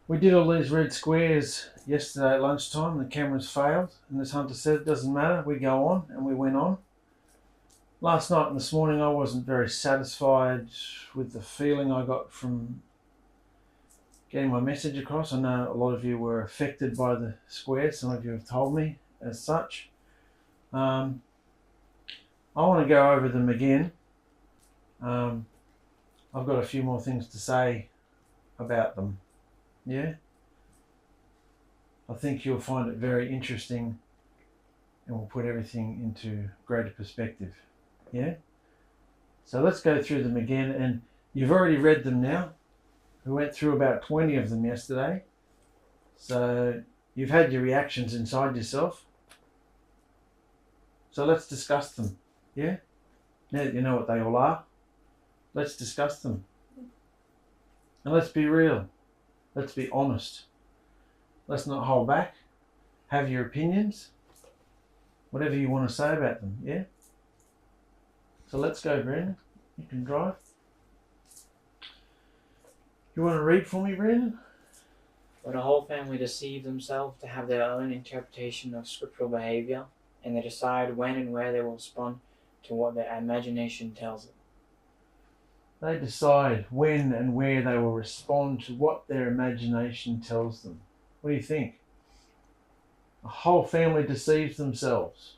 We did all these red squares yesterday at lunchtime. The cameras failed, and as Hunter said, it doesn't matter. We go on, and we went on. Last night and this morning, I wasn't very satisfied with the feeling I got from getting my message across. I know a lot of you were affected by the squares. Some of you have told me as such. I want to go over them again. I've got a few more things to say about them. Yeah? I think you'll find it very interesting, and we'll put everything into greater perspective. Yeah? So let's go through them again, and you've already read them now. We went through about 20 of them yesterday. So you've had your reactions inside yourself. So let's discuss them. Yeah? Now that you know what they all are, let's discuss them. And let's be real. Let's be honest. Let's not hold back. Have your opinions. Whatever you want to say about them. Yeah? So let's go, Brandon. You can drive. You want to read for me, Brandon? For the whole family deceive themselves to have their own interpretation of scriptural behavior, and they decide when and where they will respond to what their imagination tells them. They decide when and where they will respond to what their imagination tells them. What do you think? The whole family deceives themselves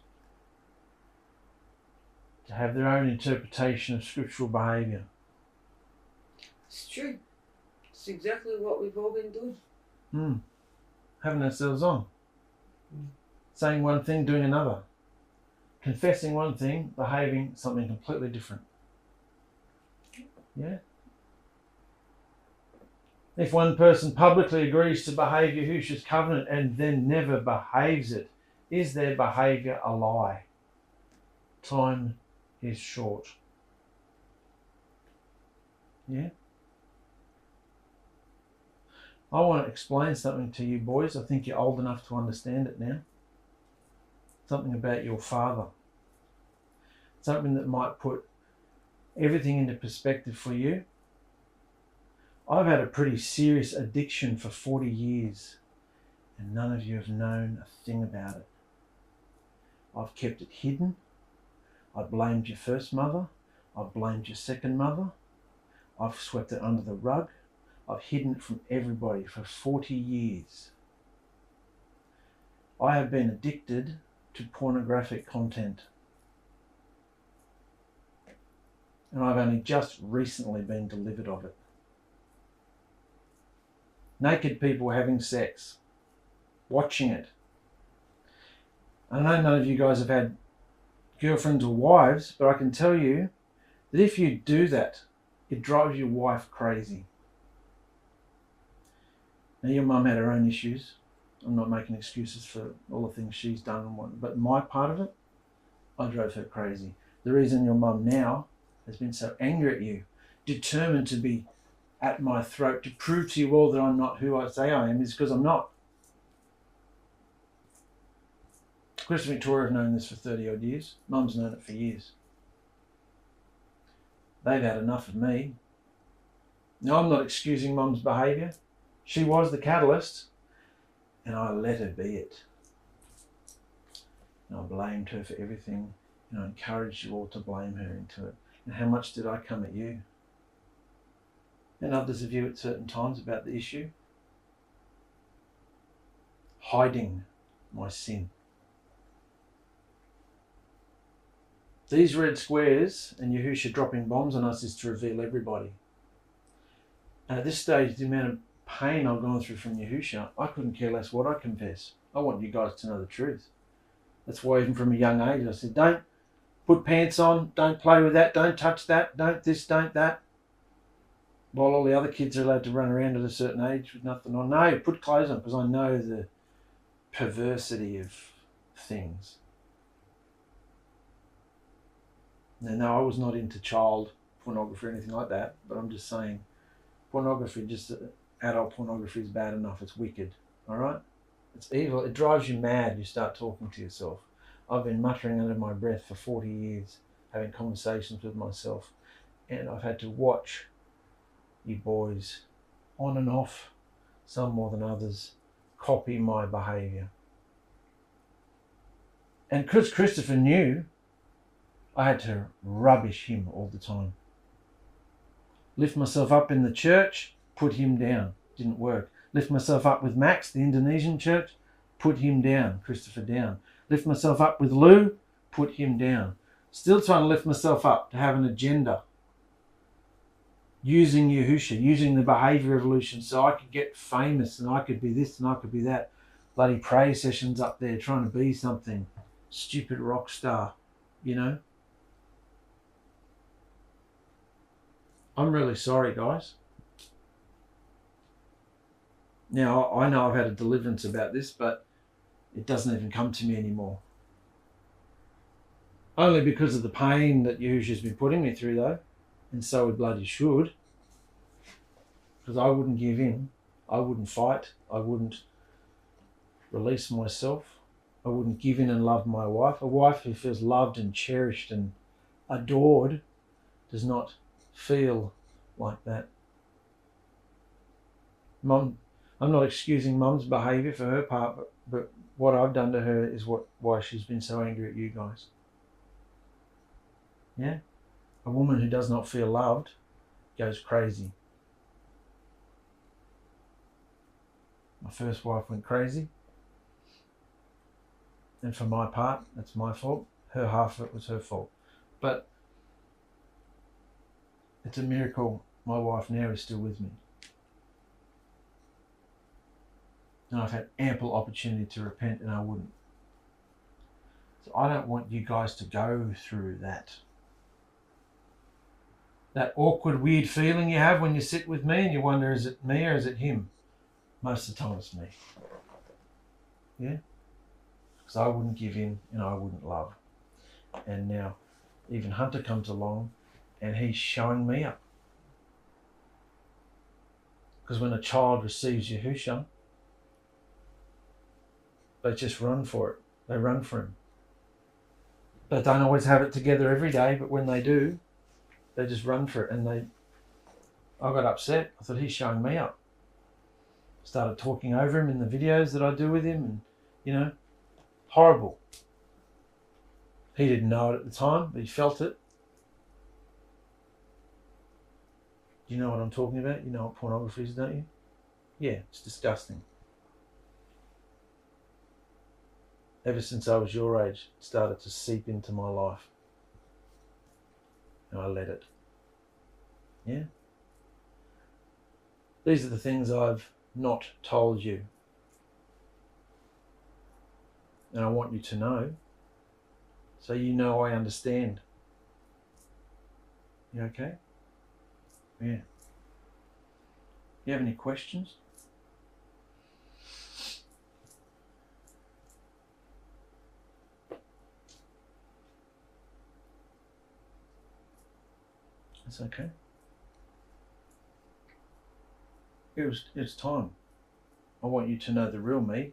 to have their own interpretation of scriptural behaviour. It's true. It's exactly what we've all been doing. Having ourselves on. Saying one thing, doing another. Confessing one thing, behaving something completely different. Yeah? If one person publicly agrees to behave Yahusha's covenant and then never behaves it, is their behaviour a lie? Time is short. Yeah? I want to explain something to you boys. I think you're old enough to understand it now. Something about your father. Something that might put everything into perspective for you. I've had a pretty serious addiction for 40 years, and none of you have known a thing about it. I've kept it hidden. I blamed your first mother. I've blamed your second mother. I've swept it under the rug. I've hidden it from everybody for 40 years. I have been addicted to pornographic content. And I've only just recently been delivered of it. Naked people having sex. Watching it. I know none of you guys have had girlfriends or wives, but I can tell you that if you do that, it drives your wife crazy. Now, your mum had her own issues. I'm not making excuses for all the things she's done and what, but my part of it, I drove her crazy. The reason your mum now has been so angry at you, determined to be at my throat to prove to you all that I'm not who I say I am, is because I'm not. Chris and Victoria have known this for 30 odd years. Mum's known it for years. They've had enough of me. Now, I'm not excusing Mum's behaviour. She was the catalyst, and I let her be it. And I blamed her for everything, and I encouraged you all to blame her into it. And how much did I come at you? And others of you at certain times about the issue. Hiding my sin. These red squares and Yahusha dropping bombs on us is to reveal everybody. And at this stage, the amount of pain I've gone through from Yahusha, I couldn't care less what I confess. I want you guys to know the truth. That's why even from a young age I said, don't put pants on, don't play with that, don't touch that, don't this, don't that. While all the other kids are allowed to run around at a certain age with nothing on. No, put clothes on, because I know the perversity of things. Now, no, I was not into child pornography or anything like that, but I'm just saying pornography, just adult pornography is bad enough. It's wicked, all right? It's evil. It drives you mad. You start talking to yourself. I've been muttering under my breath for 40 years, having conversations with myself, and I've had to watch you boys on and off some more than others, copy my behaviour. And because Christopher knew, I had to rubbish him all the time. Lift myself up in the church, put him down. Didn't work. Lift myself up with Max, the Indonesian church, put him down, Christopher down. Lift myself up with Lou, put him down. Still trying to lift myself up to have an agenda. Using Yahusha, using the behaviour evolution so I could get famous and I could be this and I could be that. Bloody praise sessions up there trying to be something. Stupid rock star, you know. I'm really sorry, guys. Now, I know I've had a deliverance about this, but it doesn't even come to me anymore. Only because of the pain that Yahusha's been putting me through, though. And so we bloody should. Because I wouldn't give in. I wouldn't fight. I wouldn't release myself. I wouldn't give in and love my wife. A wife who feels loved and cherished and adored does not feel like that. Mum, I'm not excusing Mum's behaviour for her part, but what I've done to her is why she's been so angry at you guys. Yeah? A woman who does not feel loved goes crazy. My first wife went crazy. And for my part, that's my fault. Her half of it was her fault. But it's a miracle my wife now is still with me. And I've had ample opportunity to repent and I wouldn't. So I don't want you guys to go through that. That awkward, weird feeling you have when you sit with me and you wonder, is it me or is it him? Most of the time it's me. Yeah? Because I wouldn't give in and I wouldn't love. And now even Hunter comes along and he's showing me up. Because when a child receives Yahusha, they just run for it. They run for him. They don't always have it together every day, but when they do, they just run for it. And I got upset. I thought, he's showing me up. Started talking over him in the videos that I do with him, and, you know, horrible. He didn't know it at the time, but he felt it. Do you know what I'm talking about? You know what pornography is, don't you? Yeah, it's disgusting. Ever since I was your age, it started to seep into my life. And I let it. Yeah? These are the things I've not told you. And I want you to know, so you know I understand. You okay? Yeah. You have any questions? It's okay. It's time. I want you to know the real me.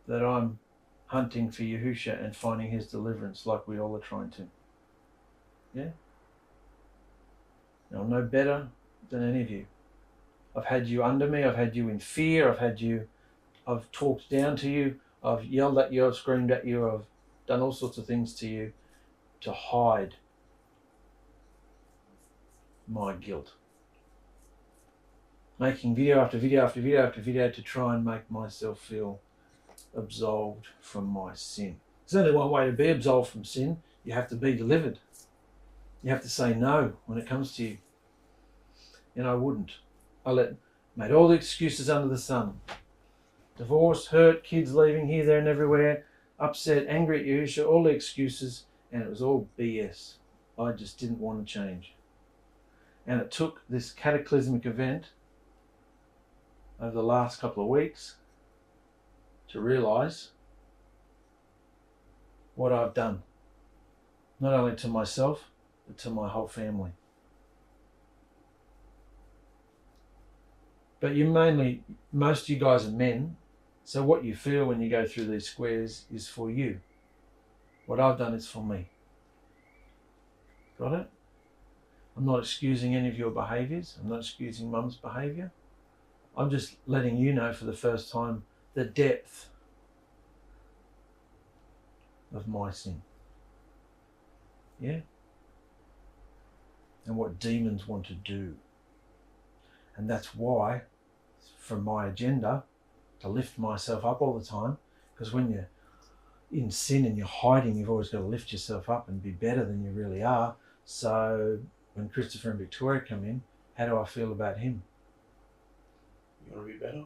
That I'm hunting for Yahusha and finding his deliverance like we all are trying to. Yeah? Now, I'm no better than any of you. I've had you under me. I've had you in fear. I've talked down to you. I've yelled at you. I've screamed at you. I've done all sorts of things to you to hide my guilt. Making video after video after video after video to try and make myself feel absolved from my sin. There's only one way to be absolved from sin. You have to be delivered. You have to say no when it comes to you. And I wouldn't. Made all the excuses under the sun. Divorce, hurt, kids leaving here, there and everywhere, upset, angry at Yahusha, all the excuses, and it was all BS. I just didn't want to change. And it took this cataclysmic event over the last couple of weeks to realise what I've done. Not only to myself, but to my whole family. But most of you guys are men, so what you feel when you go through these squares is for you. What I've done is for me. Got it? I'm not excusing any of your behaviours. I'm not excusing Mum's behaviour. I'm just letting you know for the first time the depth of my sin. Yeah? And what demons want to do. And that's why, from my agenda, to lift myself up all the time, because when you're in sin and you're hiding, you've always got to lift yourself up and be better than you really are. So when Christopher and Victoria come in, how do I feel about him? You want to be better?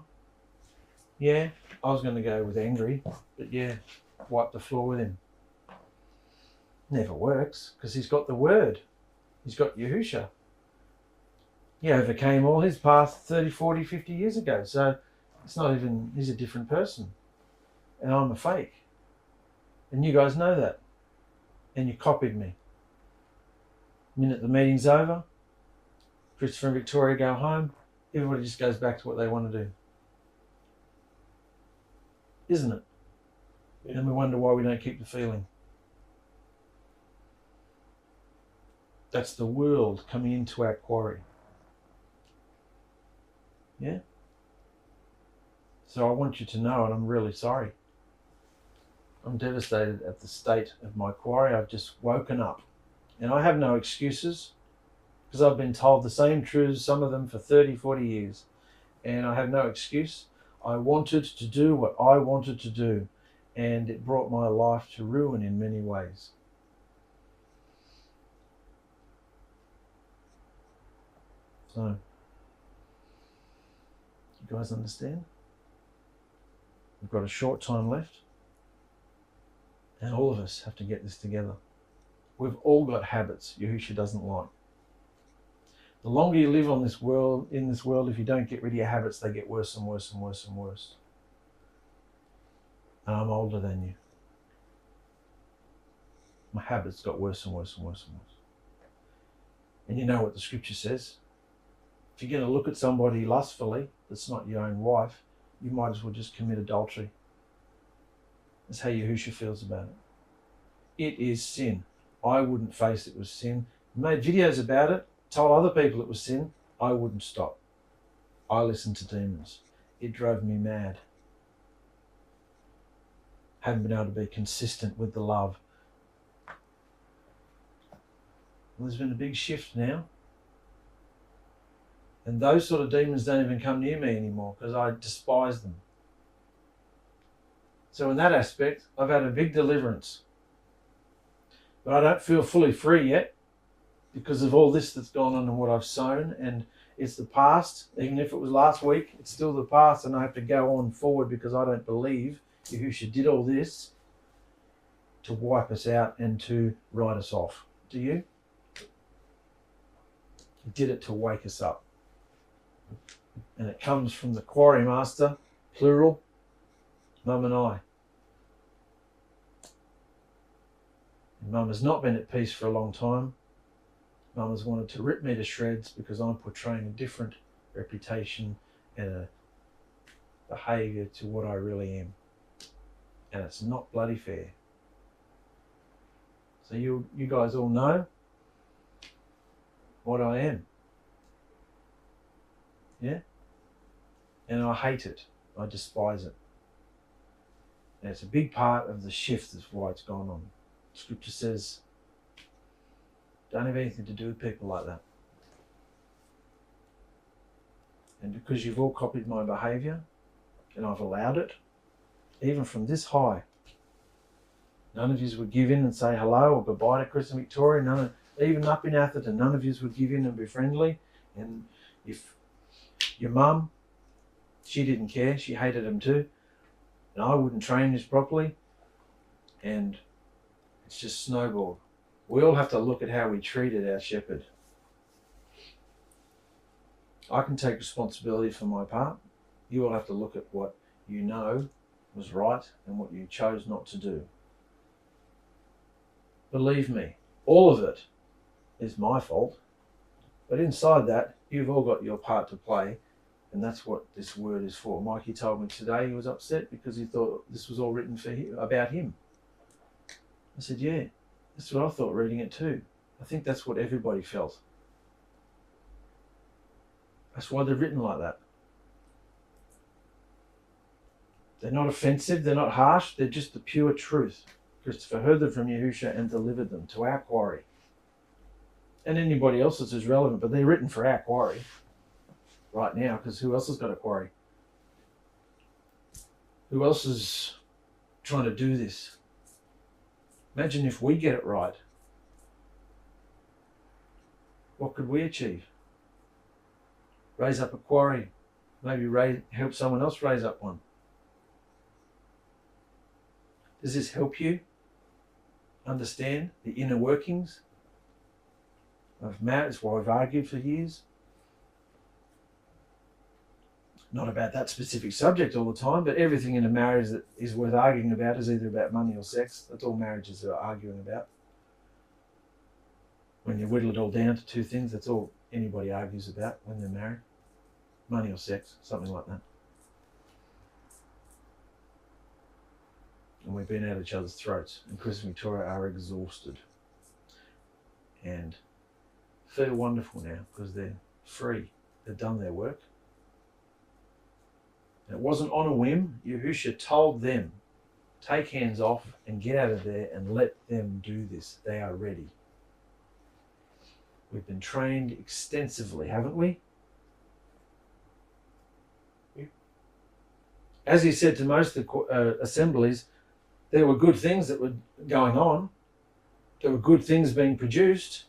Yeah, I was going to go with angry, but yeah, wipe the floor with him. Never works, because he's got the word. He's got Yahusha. He overcame all his past 30, 40, 50 years ago. So it's not even, he's a different person. And I'm a fake. And you guys know that. And you copied me. The minute the meeting's over, Christopher and Victoria go home, everybody just goes back to what they want to do. Isn't it? Yeah. And we wonder why we don't keep the feeling. That's the world coming into our quarry. Yeah? So I want you to know, and I'm really sorry. I'm devastated at the state of my quarry. I've just woken up. And I have no excuses, because I've been told the same truths, some of them for 30, 40 years. And I have no excuse. I wanted to do what I wanted to do, and it brought my life to ruin in many ways. So, you guys understand? We've got a short time left, and all of us have to get this together. We've all got habits Yahusha doesn't like. The longer you live on this world, in this world, if you don't get rid of your habits, they get worse and worse and worse and worse. And I'm older than you. My habits got worse and worse and worse and worse. And you know what the scripture says? If you're going to look at somebody lustfully that's not your own wife, you might as well just commit adultery. That's how Yahusha feels about it. It is sin. I wouldn't face it was sin. Made videos about it, told other people it was sin. I wouldn't stop. I listened to demons. It drove me mad. Haven't been able to be consistent with the love. Well, there's been a big shift now. And those sort of demons don't even come near me anymore because I despise them. So in that aspect, I've had a big deliverance. But I don't feel fully free yet because of all this that's gone on and what I've sown. And it's the past. Even if it was last week, it's still the past, and I have to go on forward because I don't believe Yahusha did all this to wipe us out and to write us off. Do you? He did it to wake us up. And it comes from the quarry master, plural, Mum and I. And Mum has not been at peace for a long time. Mum has wanted to rip me to shreds because I'm portraying a different reputation and a behaviour to what I really am. And it's not bloody fair. So you guys all know what I am. Yeah? And I hate it. I despise it. And it's a big part of the shift that's why it's gone on. Scripture says, don't have anything to do with people like that. And because you've all copied my behaviour, and I've allowed it, even from this high, none of you would give in and say hello or goodbye to Chris and Victoria. Even up in Atherton, none of you would give in and be friendly. And if your mum, she didn't care, she hated him too. And I wouldn't train this properly. And it's just snowballed. We all have to look at how we treated our shepherd. I can take responsibility for my part. You all have to look at what you know was right and what you chose not to do. Believe me, all of it is my fault. But inside that, you've all got your part to play. And that's what this word is for. Mikey told me today he was upset because he thought this was all written for him, about him. I said, yeah, that's what I thought reading it too. I think that's what everybody felt. That's why they're written like that. They're not offensive, they're not harsh, they're just the pure truth. Christopher heard them from Yahusha and delivered them to our quarry. And anybody else that's as relevant, but they're written for our quarry right now, because who else has got a quarry? Who else is trying to do this? Imagine if we get it right. What could we achieve? Raise up a quarry. Maybe help someone else raise up one. Does this help you understand the inner workings of marriage? That's why I've argued for years. Not about that specific subject all the time, but everything in a marriage that is worth arguing about is either about money or sex. That's all marriages are arguing about. When you whittle it all down to two things, that's all anybody argues about when they're married. Money or sex, something like that. And we've been at each other's throats, and Chris and Victoria are exhausted and feel wonderful now because they're free. They've done their work. And it wasn't on a whim. Yahusha told them, take hands off and get out of there and let them do this. They are ready. We've been trained extensively, haven't we? Yeah. As he said to most of the assemblies, there were good things that were going on. There were good things being produced.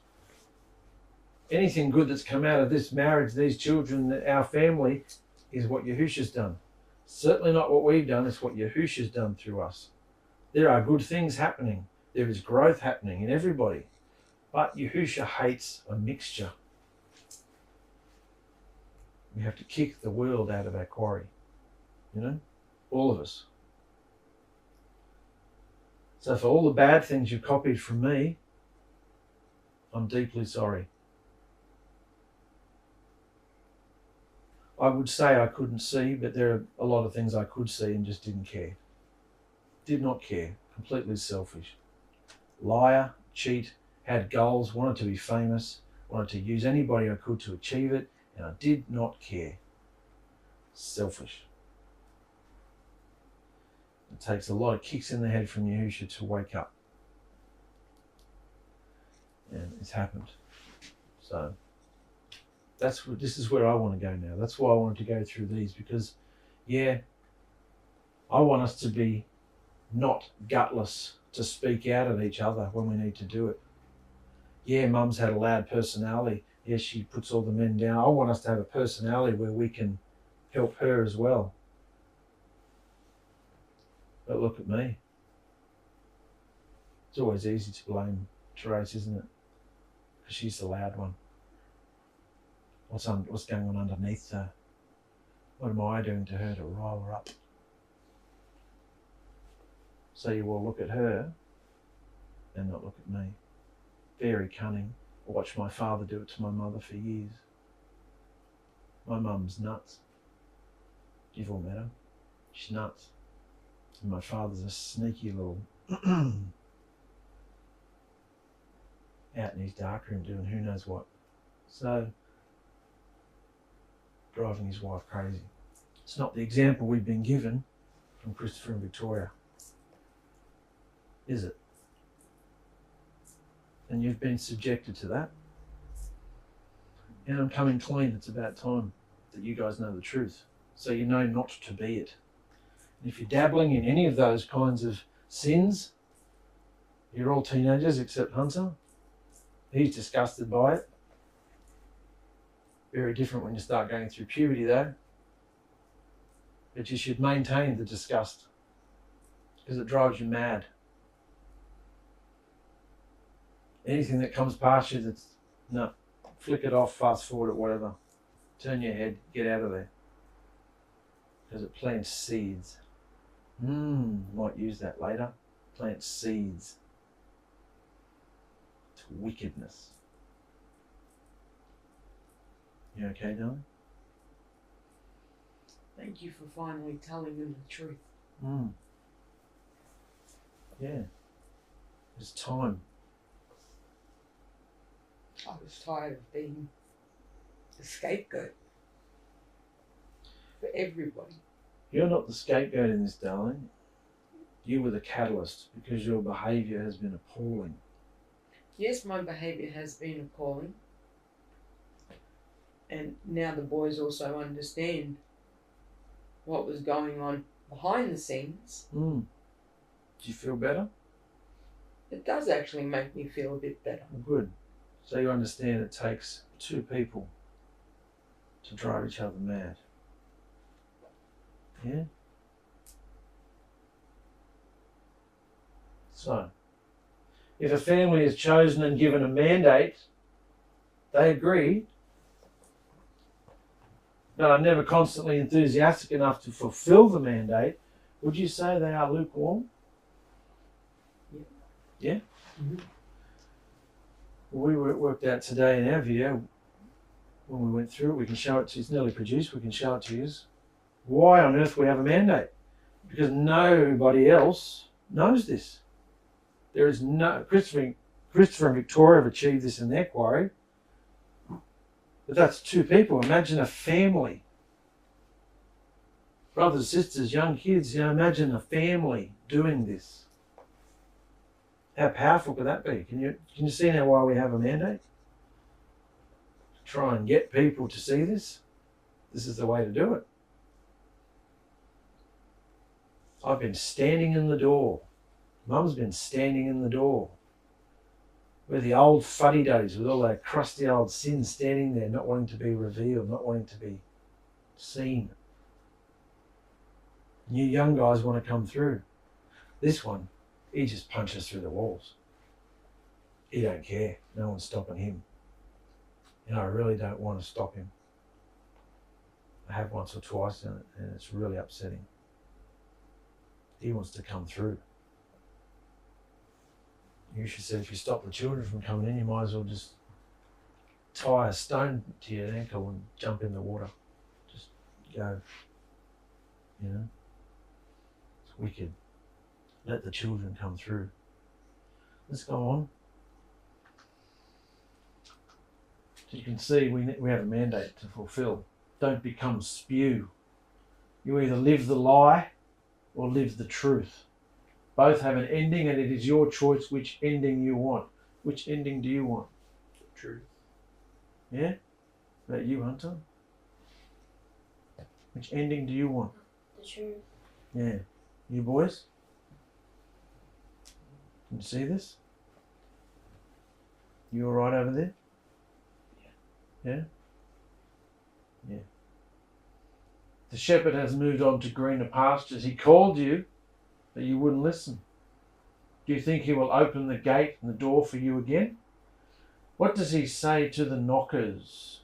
Anything good that's come out of this marriage, these children, our family, is what Yahusha's done. Certainly not what we've done, it's what Yahusha's done through us. There are good things happening. There is growth happening in everybody. But Yahusha hates a mixture. We have to kick the world out of our quarry. You know? All of us. So for all the bad things you copied from me, I'm deeply sorry. I would say I couldn't see, but there are a lot of things I could see and just didn't care. Did not care. Completely selfish. Liar, cheat, had goals, wanted to be famous, wanted to use anybody I could to achieve it, and I did not care. Selfish. It takes a lot of kicks in the head from Yahusha to wake up. And it's happened. So this is where I want to go now. That's why I wanted to go through these, because I want us to be not gutless to speak out at each other when we need to do it. Yeah, Mum's had a loud personality. Yeah, she puts all the men down. I want us to have a personality where we can help her as well. But look at me. It's always easy to blame Therese, isn't it? Because she's the loud one. What's going on underneath her? What am I doing to her to rile her up? So you will look at her and not look at me. Very cunning. I watched my father do it to my mother for years. My mum's nuts. You've all met her. She's nuts. And my father's a sneaky little out in his dark room doing who knows what. So, driving his wife crazy. It's not the example we've been given from Christopher and Victoria, is it? And you've been subjected to that. And I'm coming clean. It's about time that you guys know the truth, so you know not to be it. And if you're dabbling in any of those kinds of sins, you're all teenagers except Hunter. He's disgusted by it. Very different when you start going through puberty though. But you should maintain the disgust because it drives you mad. Anything that comes past you that's, no, flick it off, fast forward it, whatever. Turn your head, get out of there. Because it plants seeds. Might use that later. Plants seeds to wickedness. You okay, darling? Thank you for finally telling them the truth. Yeah. It's time. I was tired of being the scapegoat for everybody. You're not the scapegoat in this, darling. You were the catalyst because your behaviour has been appalling. Yes, my behaviour has been appalling. And now the boys also understand what was going on behind the scenes. Do you feel better? It does actually make me feel a bit better. Good. So you understand it takes two people to drive each other mad. Yeah? So, if a family is chosen and given a mandate, they agree, but are never constantly enthusiastic enough to fulfill the mandate, would you say they are lukewarm? Yeah? Mm-hmm. We worked out today in our video, when we went through it, we can show it to you, it's nearly produced, we can show it to you. Why on earth we have a mandate? Because nobody else knows this. There is no, Christopher and Victoria have achieved this in their quarry, but that's two people. Imagine a family. Brothers, sisters, young kids, imagine a family doing this. How powerful could that be? Can you see now why we have a mandate? Try and get people to see this. This is the way to do it. I've been standing in the door. Mum's been standing in the door. We're the old fuddy-duddies with all that crusty old sin standing there, not wanting to be revealed, not wanting to be seen. You young guys want to come through. This one, he just punches through the walls. He don't care. No one's stopping him. I really don't want to stop him. I have once or twice done it, and it's really upsetting. He wants to come through. Yahusha said if you stop the children from coming in, you might as well just tie a stone to your ankle and jump in the water. Just go. It's wicked. Let the children come through. Let's go on. So you can see we have a mandate to fulfill. Don't become spew. You either live the lie or live the truth. Both have an ending, and it is your choice which ending you want. Which ending do you want? The truth. Yeah? About you, Hunter? Which ending do you want? The truth. Yeah. You boys? Can you see this? You all right over there? Yeah? Yeah. The shepherd has moved on to greener pastures. He called you, but you wouldn't listen. Do you think he will open the gate and the door for you again? What does he say to the knockers?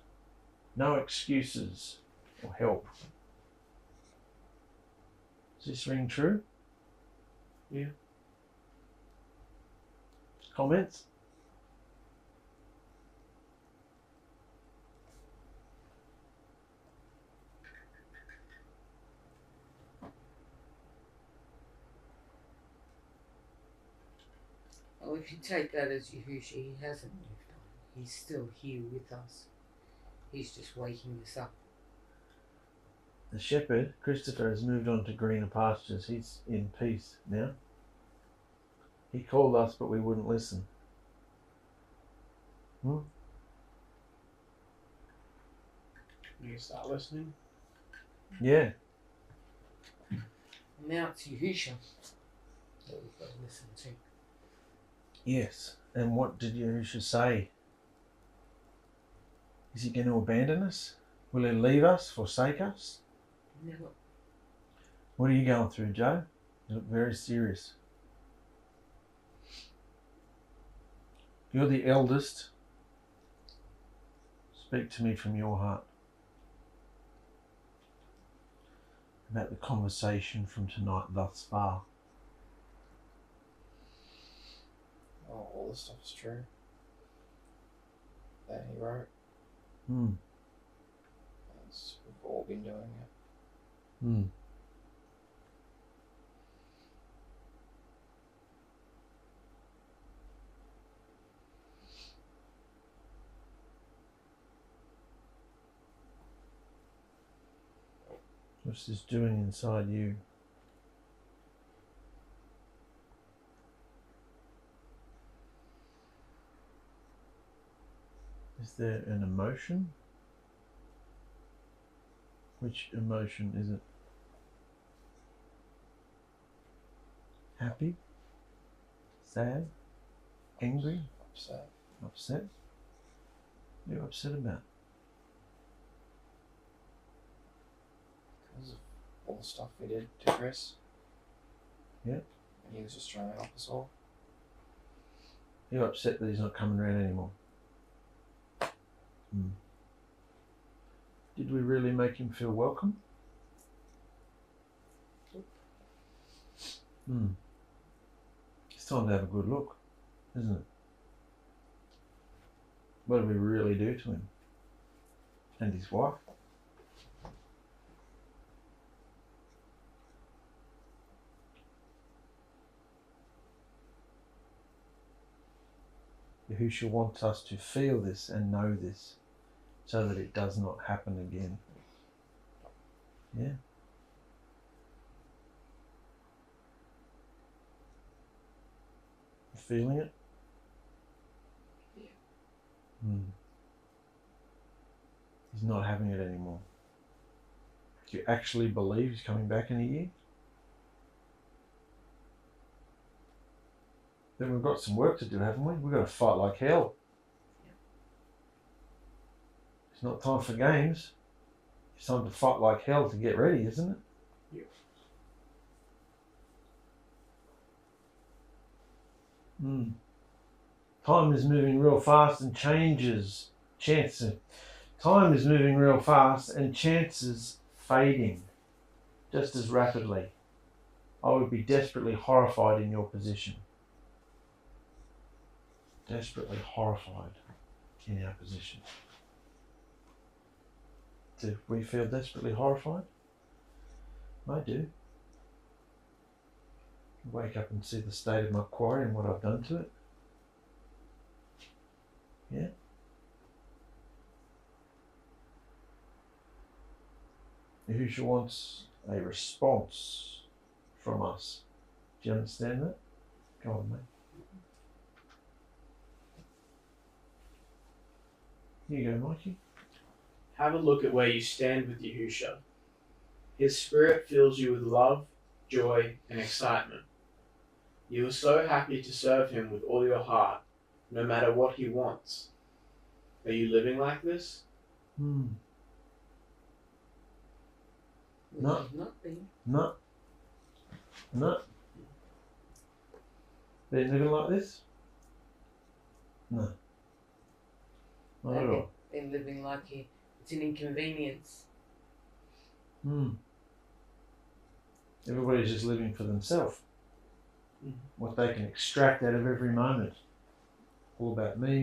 No excuses or help. Does this ring true? Yeah. Comments? Well, if you take that as Yahusha, he hasn't moved on. He's still here with us. He's just waking us up. The shepherd, Christopher, has moved on to greener pastures. He's in peace now. He called us, but we wouldn't listen. You start listening. Yeah. Now it's Yahusha that we've got to listen to. Yes. And what did Yahusha say? Is he going to abandon us? Will he leave us, forsake us? Never. What are you going through, Joe? You look very serious. You're the eldest. Speak to me from your heart about the conversation from tonight thus far. Oh, all this stuff is true. That he wrote. Hmm. We've all been doing it. Hmm. We're What's this doing inside you? Is there an emotion? Which emotion is it? Happy? Sad? Angry? Upset. Upset? What are you upset about? Because of all the stuff we did to Chris. Yeah. And he was just trying to help us all. You're upset that he's not coming around anymore. Did we really make him feel welcome? It's time to have a good look, isn't it? What did we really do to him? And his wife? Yahushua wants us to feel this and know this so that it does not happen again. Yeah? You feeling it? Yeah. He's not having it anymore. Do you actually believe he's coming back in a year? Then we've got some work to do, haven't we? We've got to fight like hell. It's not time for games. It's time to fight like hell to get ready, isn't it? Yeah. Time is moving real fast and changes. Time is moving real fast and chances fading just as rapidly. I would be desperately horrified in your position. Desperately horrified in our position. Do we feel desperately horrified? I do. Wake up and see the state of my quarry and what I've done to it. Yeah. Yahushua wants a response from us. Do you understand that? Go on, mate. Here you go, Mikey. Have a look at where you stand with Yahusha. His spirit fills you with love, joy, and excitement. You are so happy to serve him with all your heart, no matter what he wants. Are you living like this? No. We've not been. No. Been living like this? No. Not at all. Been living like it's an inconvenience. Everybody's just living for themselves. What they can extract out of every moment. All about me,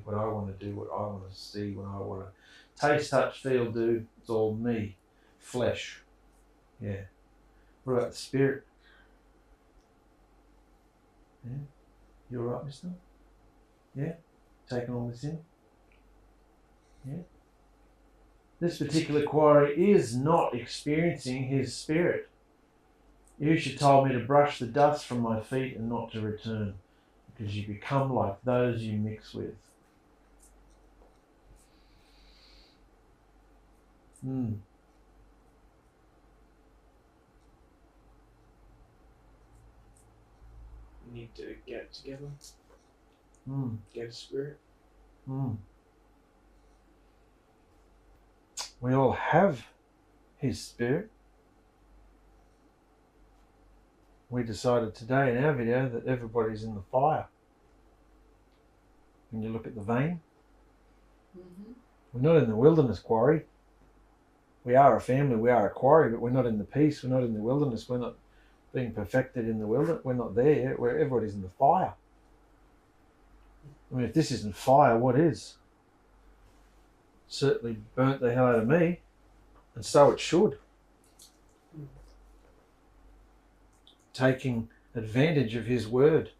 what I want to do, what I want to see, what I want to taste, touch, feel, do. It's all me. Flesh. Yeah. What about the spirit? Yeah. You alright, mister? Yeah? Taking all this in? Yeah? This particular quarry is not experiencing his spirit. Yahusha told me to brush the dust from my feet and not to return, because you become like those you mix with. You need to get it together. Get a spirit. We all have his spirit. We decided today in our video that everybody's in the fire. When you look at the vein, we're not in the wilderness quarry. We are a family, we are a quarry, but we're not in the peace, we're not in the wilderness, we're not being perfected in the wilderness, we're not there yet, everybody's in the fire. I mean, if this isn't fire, what is? Certainly burnt the hell out of me, and so it should. Taking advantage of his word.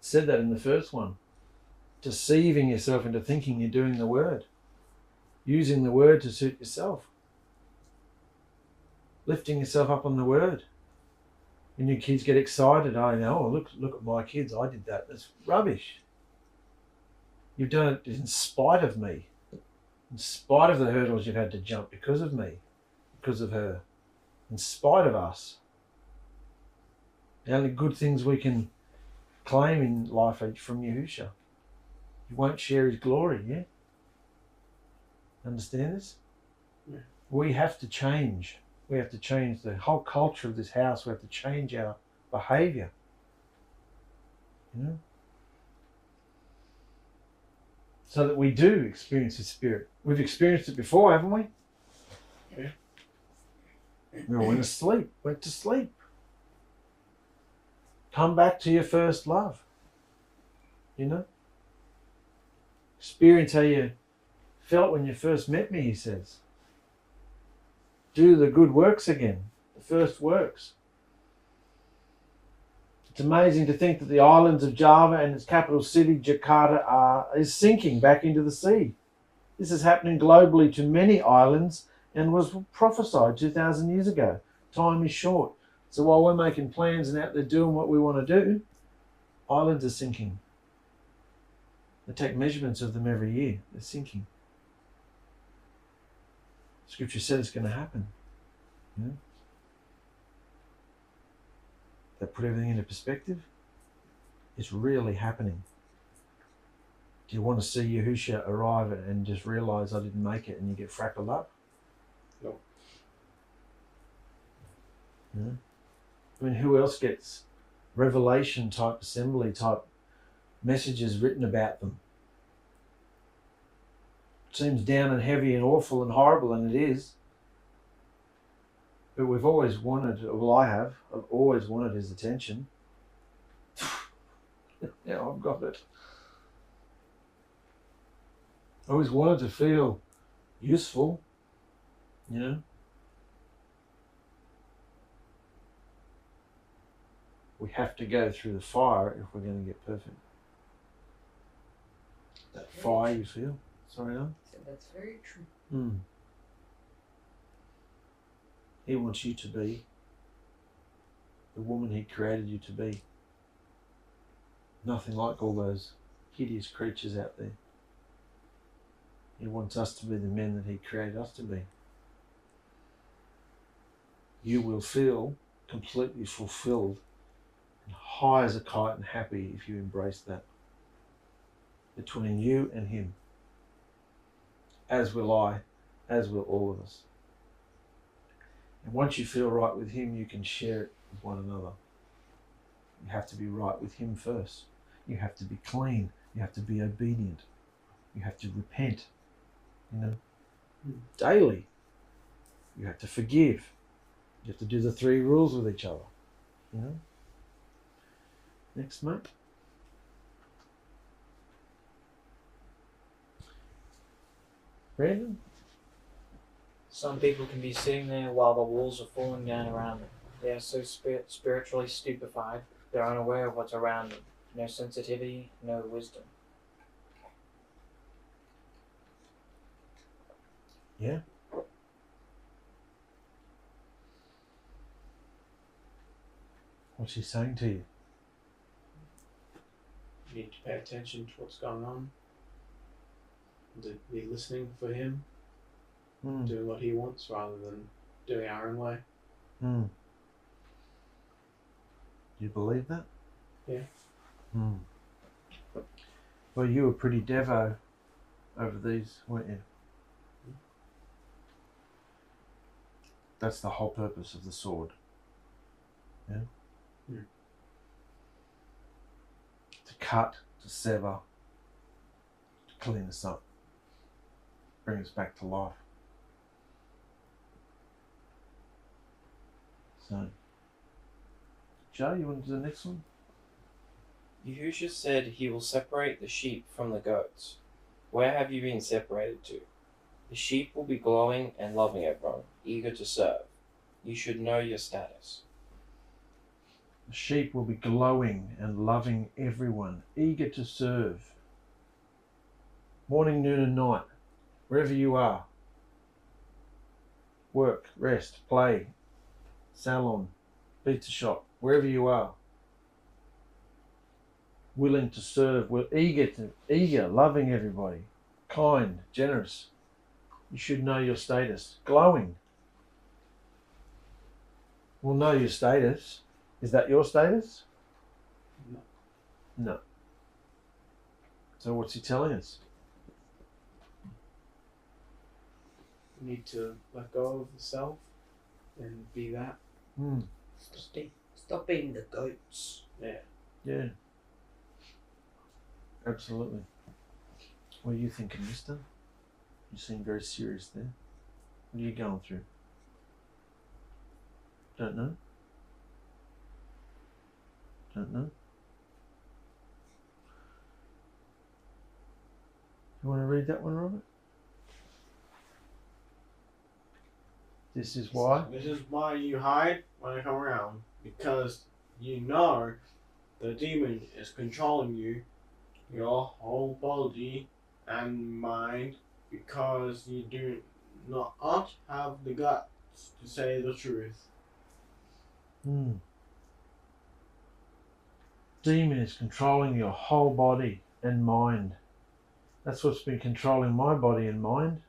Said that in the first one. Deceiving yourself into thinking you're doing the word. Using the word to suit yourself. lifting yourself up on the word. And your kids get excited. I know, oh, look at my kids. I did that. That's rubbish. You've done it in spite of me. In spite of the hurdles you've had to jump because of me, because of her, in spite of us. The only good things we can claim in life are from Yahusha. You won't share his glory, yeah? Understand this? Yeah. We have to change. We have to change the whole culture of this house. We have to change our behaviour. You know? So that we do experience his spirit. We've experienced it before, haven't we? Yeah. We all went to sleep. Come back to your first love. You know? Experience how you felt when you first met me, he says. Do the good works again, the first works. It's amazing to think that the islands of Java and its capital city, Jakarta, is sinking back into the sea. This is happening globally to many islands and was prophesied 2,000 years ago. Time is short. So while we're making plans and out there doing what we want to do, islands are sinking. They take measurements of them every year. They're sinking. Scripture said it's going to happen. Yeah? That put everything into perspective. It's really happening. Do you want to see Yahusha arrive and just realise I didn't make it and you get frackled up? No. Yeah? I mean, who else gets revelation type assembly type messages written about them? Seems down and heavy and awful and horrible, and it is. But we've always wanted, well, I've always wanted his attention. Now I've got it. I always wanted to feel useful, you know. We have to go through the fire if we're going to get perfect. That fire you feel. Sorry, no? So that's very true. He wants you to be the woman he created you to be. Nothing like all those hideous creatures out there. He wants us to be the men that he created us to be. You will feel completely fulfilled and high as a kite and happy if you embrace that. Between you and him. As will I, as will all of us. And once you feel right with him, you can share it with one another. You have to be right with him first. You have to be clean. You have to be obedient. You have to repent, you know, daily. You have to forgive. You have to do the 3 rules with each other, you know. Next, mate. Brandon? Some people can be sitting there while the walls are falling down around them. They are so spiritually stupefied, they're unaware of what's around them. No sensitivity, no wisdom. Yeah. What's he saying to you? You need to pay attention to what's going on. To be listening for him, doing what he wants rather than doing our own way. Do you believe that? Yeah. Well, you were pretty devo over these, weren't you? That's the whole purpose of the sword. Yeah? To cut, to sever, to clean us up, bring us back to life. So, Joe, you want to do the next one? Yahusha said he will separate the sheep from the goats. Where have you been separated to? The sheep will be glowing and loving everyone, eager to serve. You should know your status. The sheep will be glowing and loving everyone, eager to serve. Morning, noon and night, wherever you are. Work, rest, play, salon, pizza shop, wherever you are. Willing to serve, eager, loving everybody, kind, generous. You should know your status. Glowing. Well, know your status. Is that your status? No. No. So what's he telling us? You need to let go of the self and be that. Stop being the goats. Yeah. Absolutely. What are you thinking, mister? You seem very serious there. What are you going through? Don't know? Don't know? You want to read that one, Robert? This is why? This is why you hide when I come around. Because you know the demon is controlling you, your whole body and mind, because you do not have the guts to say the truth. Demon is controlling your whole body and mind. That's what's been controlling my body and mind.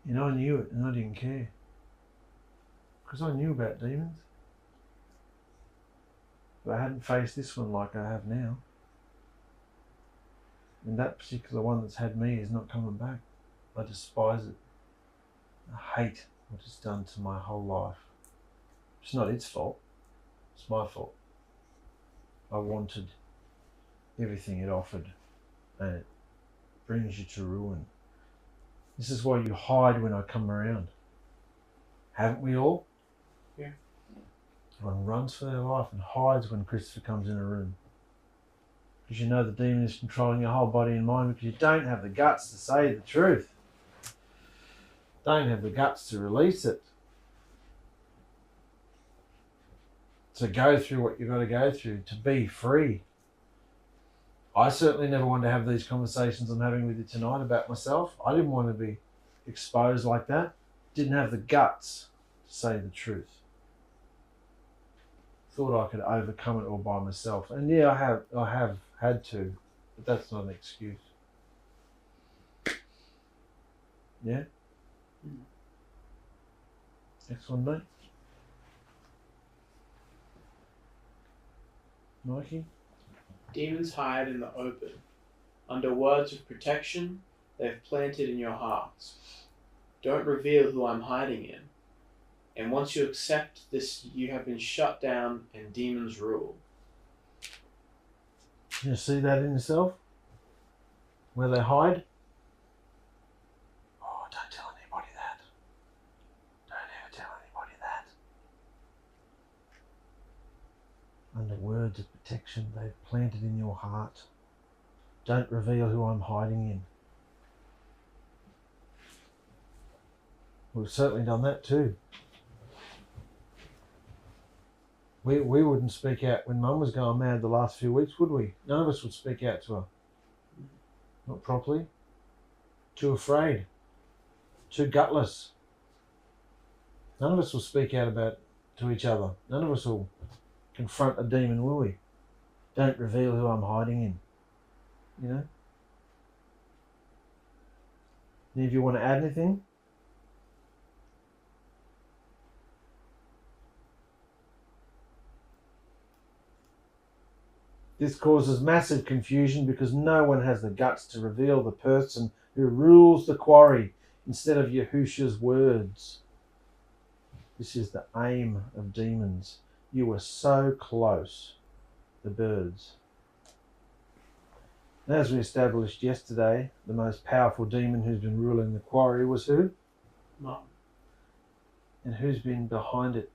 And I knew it and I didn't care. Because I knew about demons. But I hadn't faced this one like I have now. And that particular one that's had me is not coming back. I despise it. I hate what it's done to my whole life. It's not its fault. It's my fault. I wanted everything it offered, and it brings you to ruin. This is why you hide when I come around. Haven't we all? Yeah. Everyone runs for their life and hides when Christopher comes in a room. Because you know the demon is controlling your whole body and mind, because you don't have the guts to say the truth. Don't have the guts to release it. To go through what you've got to go through, to be free. I certainly never wanted to have these conversations I'm having with you tonight about myself. I didn't want to be exposed like that. Didn't have the guts to say the truth. Thought I could overcome it all by myself. And yeah, I have had to, but that's not an excuse. Yeah? Next one, mate. Mikey? Demons hide in the open. Under words of protection they've planted in your hearts. Don't reveal who I'm hiding in. And once you accept this, you have been shut down and demons rule. You see that in yourself? Where they hide? Oh, don't tell anybody that. Don't ever tell anybody that. Under words of protection they've planted in your heart. Don't reveal who I'm hiding in. We've certainly done that too. We wouldn't speak out when Mum was going mad the last few weeks, would we? None of us would speak out to her. Not properly. Too afraid. Too gutless. None of us will speak out about to each other. None of us will confront a demon, will we? Don't reveal who I'm hiding in. You know? Any of you want to add anything? This causes massive confusion because no one has the guts to reveal the person who rules the quarry instead of Yahusha's words. This is the aim of demons. You were so close, the birds. And as we established yesterday, the most powerful demon who's been ruling the quarry was who? Mum. And who's been behind it,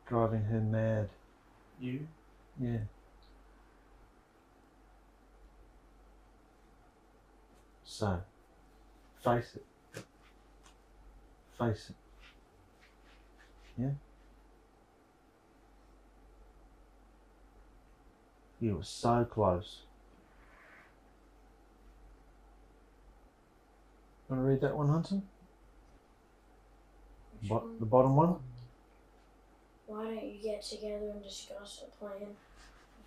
driving her mad? You? Yeah. So, face it. Face it. Yeah? You were so close. Want to read that one, Hunter? The bottom one? Why don't you get together and discuss a plan of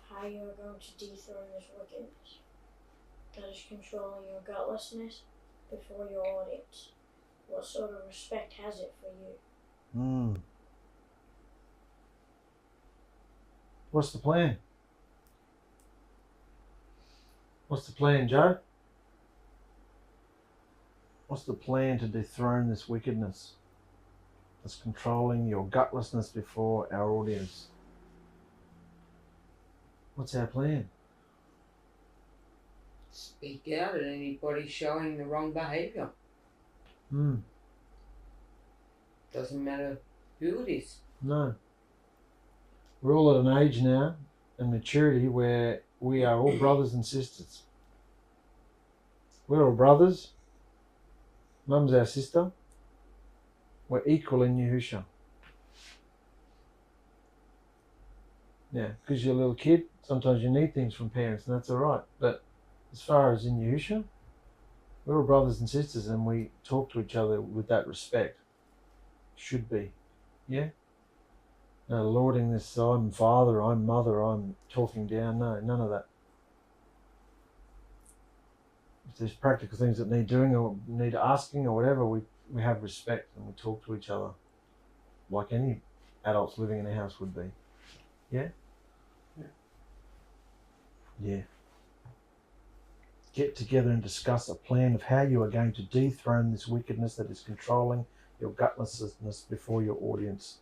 how you are going to dethrone this wickedness that is controlling your gutlessness before your audience? What sort of respect has it for you? What's the plan? What's the plan, Joe? What's the plan to dethrone this wickedness that's controlling your gutlessness before our audience? What's our plan? Speak out at anybody showing the wrong behaviour. Doesn't matter who it is. No. We're all at an age now and maturity where we are all brothers and sisters. We're all brothers. Mum's our sister. We're equal in Yahusha. Yeah, because you're a little kid, sometimes you need things from parents, and that's all right. But as far as in Yahusha, we're all brothers and sisters, and we talk to each other with that respect. Should be. Yeah? No lording this, I'm father, I'm mother, I'm talking down. No, none of that. If there's practical things that need doing or need asking or whatever, we have respect and we talk to each other like any adults living in a house would be. Yeah? Yeah. Get together and discuss a plan of how you are going to dethrone this wickedness that is controlling your gutlessness before your audience.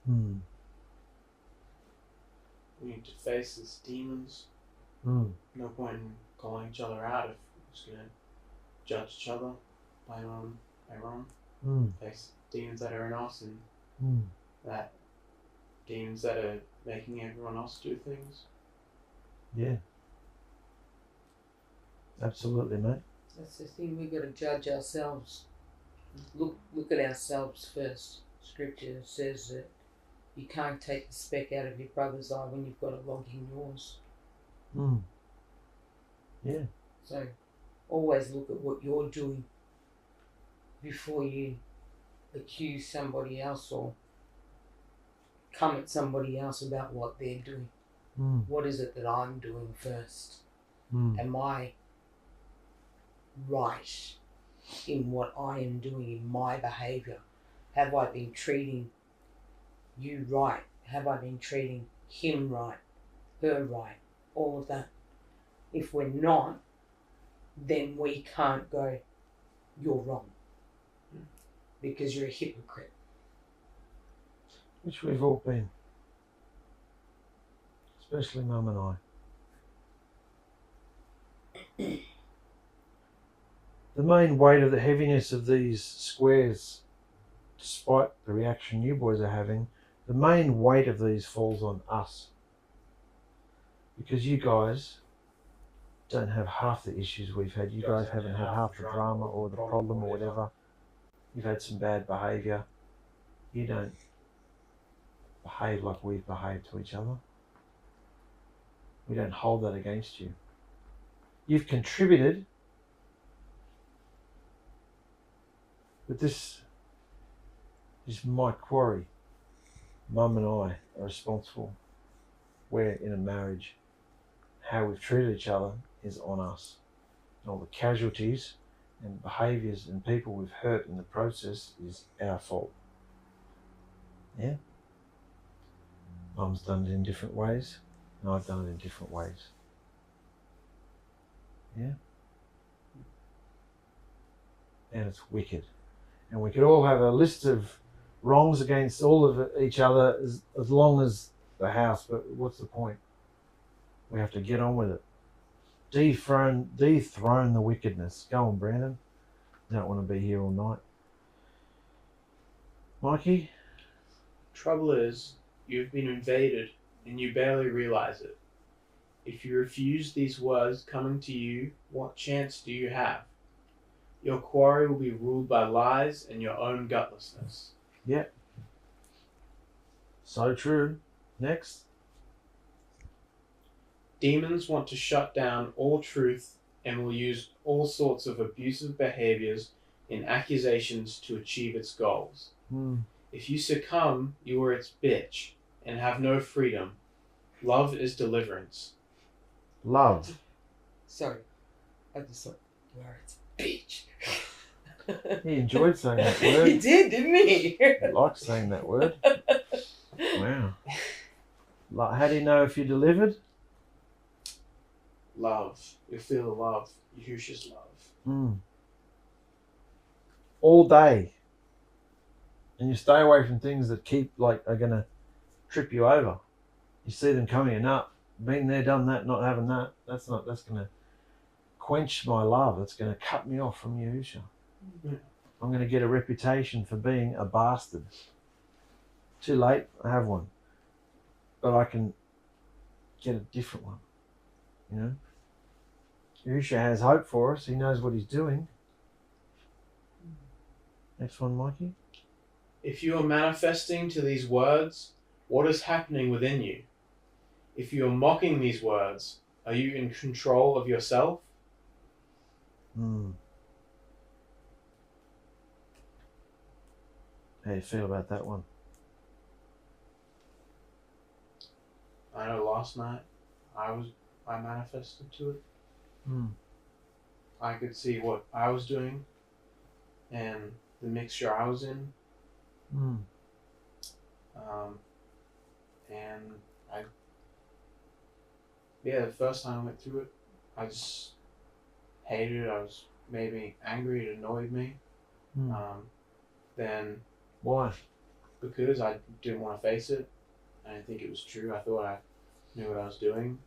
We need to face these demons. No point in calling each other out if we're just going to judge each other, blame on everyone. Face demons that are in us and that demons that are making everyone else do things. Yeah. Absolutely, mate. That's the thing, we've got to judge ourselves. Look at ourselves first. Scripture says that you can't take the speck out of your brother's eye when you've got a log in yours. Yeah. So always look at what you're doing before you accuse somebody else or come at somebody else about what they're doing. What is it that I'm doing first? Am I right in what I am doing in my behaviour? Have I been treating you right? Have I been treating him right? Her right? All of that. If we're not, then we can't go, you're wrong. Because you're a hypocrite. Which we've all been. Especially Mum and I. The main weight of the heaviness of these squares, despite the reaction you boys are having, the main weight of these falls on us. Because you guys don't have half the issues we've had. You guys haven't had half the drama or the problem or whatever. You've had some bad behaviour. You don't behave like we've behaved to each other. We don't hold that against you. You've contributed, but this is my quarry. Mum and I are responsible. We're in a marriage. How we've treated each other is on us. And all the casualties and behaviours and people we've hurt in the process is our fault. Yeah? Mum's done it in different ways, and I've done it in different ways. Yeah? And it's wicked. And we could all have a list of wrongs against all of each other as long as the house, but what's the point? We have to get on with it. Dethrone the wickedness. Go on, Brandon. You don't want to be here all night. Mikey? Trouble is, you've been invaded and you barely realize it. If you refuse these words coming to you, what chance do you have? Your quarry will be ruled by lies and your own gutlessness. Yep. So true. Next. Demons want to shut down all truth and will use all sorts of abusive behaviors in accusations to achieve its goals. Mm. If you succumb, you are its bitch and have no freedom. Love is deliverance. Love. Sorry. I just thought, where it's bitch. He enjoyed saying that He word. did, didn't he? He liked saying that word. Wow. How do you know if you're delivered? Love. You feel the love. Yahusha's love. Mm. All day. And you stay away from things that are going to trip you over. You see them coming and up. Been there, done that, not having that. That's going to quench my love. It's going to cut me off from Yahusha. Yeah. I'm going to get a reputation for being a bastard. Too late, I have one. But I can get a different one. You know? Yahusha has hope for us. He knows what he's doing. Next one, Mikey. If you are manifesting to these words, what is happening within you? If you are mocking these words, are you in control of yourself? Hmm. How do you feel about that one? I know last night I manifested to it. Hmm. I could see what I was doing and the mixture I was in. Hmm. And the first time I went through it, I just hated it. I was maybe angry. It annoyed me. Hmm. Then Why? because I didn't want to face it. I didn't think it was true. I thought I knew what I was doing.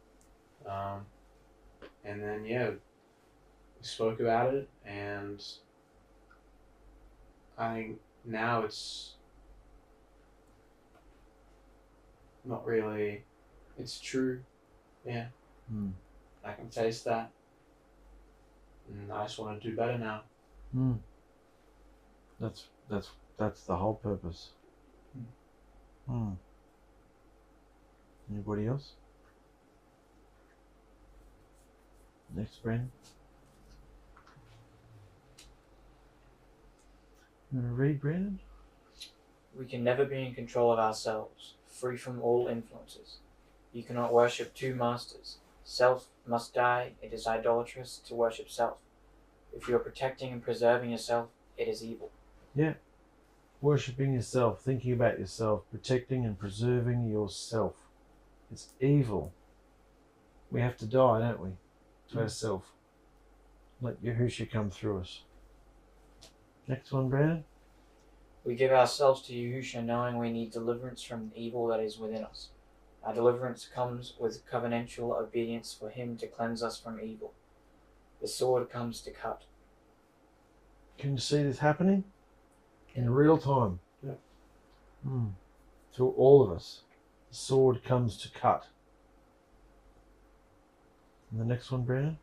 And then, we spoke about it, and I think now it's not really, it's true. Yeah. Hmm. I can face that. And I just want to do better now. Hmm. That's the whole purpose. Hmm. Anybody else? Next, Brandon. You want to read, Brandon? We can never be in control of ourselves, free from all influences. You cannot worship two masters. Self must die. It is idolatrous to worship self. If you are protecting and preserving yourself, it is evil. Yeah. Worshipping yourself, thinking about yourself, protecting and preserving yourself. It's evil. We have to die, don't we? To ourselves. Let Yahusha come through us. Next one, Brandon. We give ourselves to Yahusha knowing we need deliverance from the evil that is within us. Our deliverance comes with covenantal obedience for him to cleanse us from evil. The sword comes to cut. Can you see this happening? In real time. Yeah. Through all of us. The sword comes to cut. And the next one, Brandon.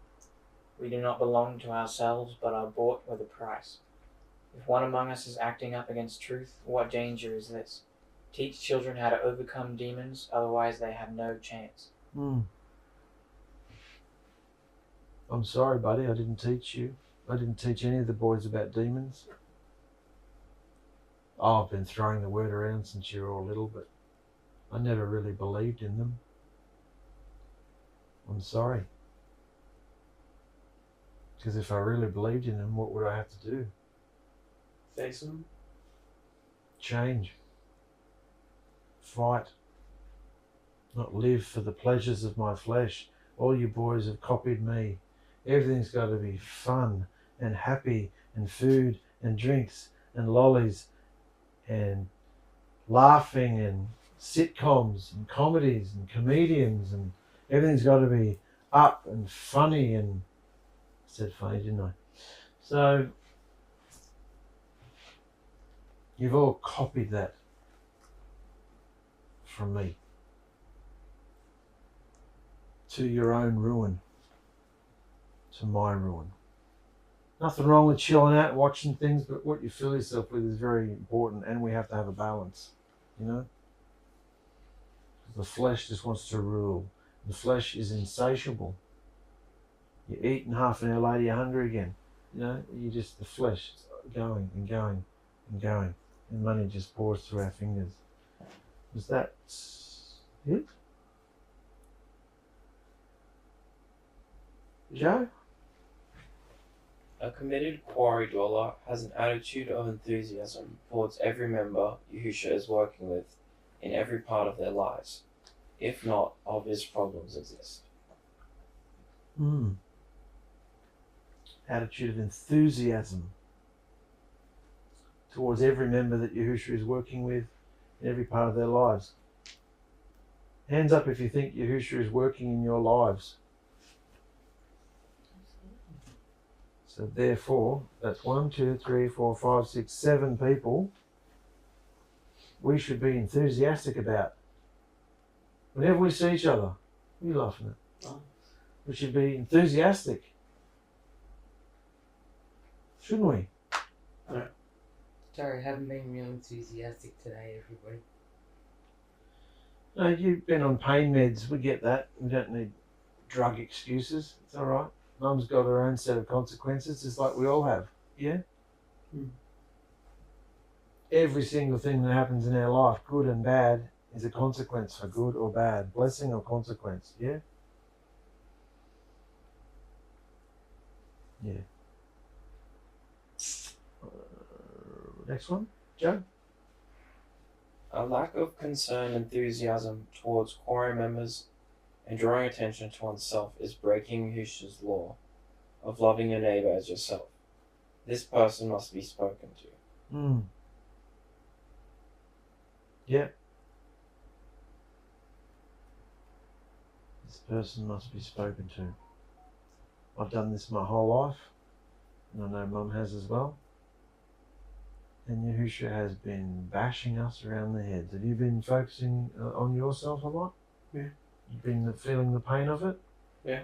We do not belong to ourselves, but are bought with a price. If one among us is acting up against truth, what danger is this? Teach children how to overcome demons, otherwise they have no chance. I'm sorry, buddy, I didn't teach you. I didn't teach any of the boys about demons. Oh, I've been throwing the word around since you were all little, but I never really believed in them. I'm sorry. Because if I really believed in them, what would I have to do? Face them. Change. Fight. Not live for the pleasures of my flesh. All you boys have copied me. Everything's got to be fun and happy and food and drinks and lollies and laughing and sitcoms and comedies and comedians, and everything's got to be up and funny. And I said funny, didn't I? So you've all copied that from me to your own ruin, to my ruin. Nothing wrong with chilling out, watching things, but what you fill yourself with is very important, and we have to have a balance, you know? The flesh just wants to rule. The flesh is insatiable. You eat, and half an hour later you're hungry again. You know, the flesh, going and going and going, and money just pours through our fingers. Was that it? Joe? A committed quarry dweller has an attitude of enthusiasm towards every member Yahusha is working with in every part of their lives. If not, obvious problems exist. Attitude of enthusiasm towards every member that Yahusha is working with in every part of their lives. Hands up if you think Yahusha is working in your lives. So therefore, that's 1, 2, 3, 4, 5, 6, 7 people we should be enthusiastic about. Whenever we see each other, what are you laughing at? Oh. We should be enthusiastic. Shouldn't we? Sorry, I haven't been real enthusiastic today, everybody. No, you've been on pain meds, we get that. We don't need drug excuses. It's all right. Mum's got her own set of consequences, just like we all have. Yeah? Every single thing that happens in our life, good and bad, is a consequence for good or bad. Blessing or consequence. Yeah? Yeah. Next one, Joe? A lack of concern, enthusiasm towards quorum members and drawing attention to oneself is breaking Yahusha's law of loving your neighbor as yourself. This person must be spoken to. Yeah. This person must be spoken to. I've done this my whole life, and I know Mum has as well. And Yahusha has been bashing us around the heads. Have you been focusing on yourself a lot? Yeah. You've been feeling the pain of it? Yeah.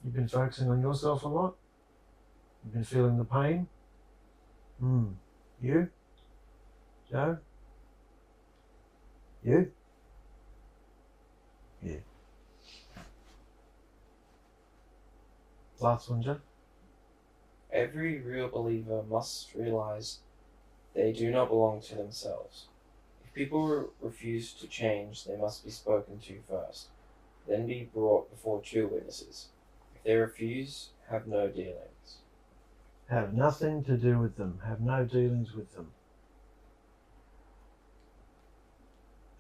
You've been focusing on yourself a lot? You've been feeling the pain? You? Joe? You? Yeah. Last one, Joe? Every real believer must realize they do not belong to themselves. If people refuse to change, they must be spoken to first, then be brought before true witnesses. If they refuse, have no dealings. Have nothing to do with them. Have no dealings with them.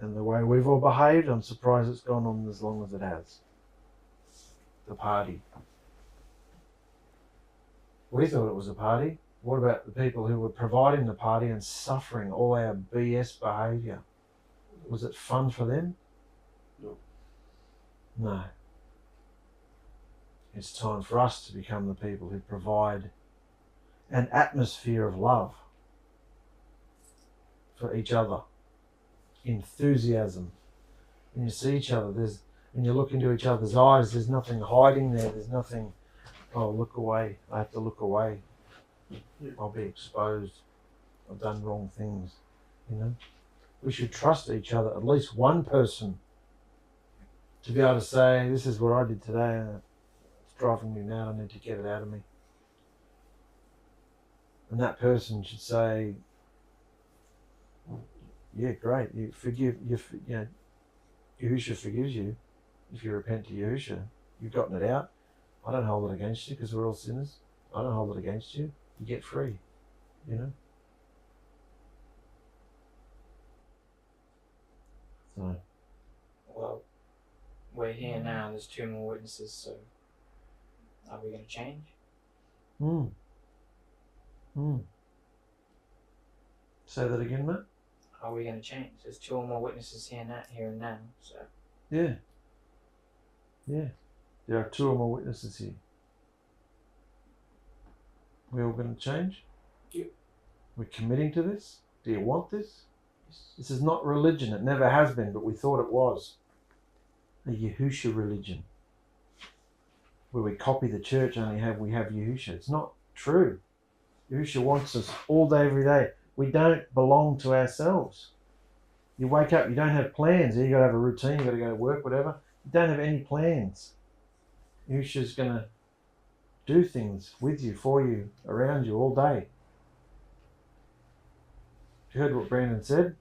And the way we've all behaved, I'm surprised it's gone on as long as it has. The party. We thought it was a party. What about the people who were providing the party and suffering all our BS behaviour? Was it fun for them? No. No. It's time for us to become the people who provide an atmosphere of love for each other. Enthusiasm. When you see each other, when you look into each other's eyes, there's nothing hiding there. There's nothing, oh, look away. I have to look away. I'll be exposed. I've done wrong things. You know, we should trust each other. At least one person to be able to say, "This is what I did today. It's driving me mad. I need to get it out of me." And that person should say, "Yeah, great. You forgive. Yahusha forgives you if you repent to Yahusha. You've gotten it out. I don't hold it against you because we're all sinners. I don't hold it against you. You get free, you know." So. Well, we're here now. There's 2 more witnesses, so are we going to change? Say that again, Matt. Are we going to change? There's 2 more witnesses here and now, so. Yeah. There are 2 or more witnesses here. We all going to change? Yep. We're committing to this? Do you want this? This is not religion. It never has been, but we thought it was. A Yahusha religion. Where we copy the church, only we have Yahusha. It's not true. Yahusha wants us all day, every day. We don't belong to ourselves. You wake up, you don't have plans. You got to have a routine, you got to go to work, whatever. You don't have any plans. Yahusha's going to do things with you, for you, around you all day. You heard what Brandon said?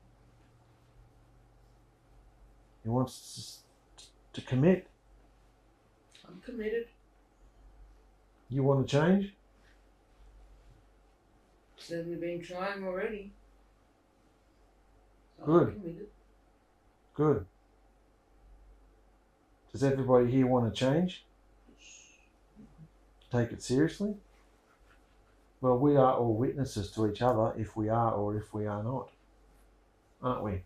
He wants to commit. I'm committed. You want to change? Certainly been trying already. So Good. I'm committed. Good. Does everybody here want to change? Take it seriously? Well, we are all witnesses to each other if we are or if we are not, aren't we?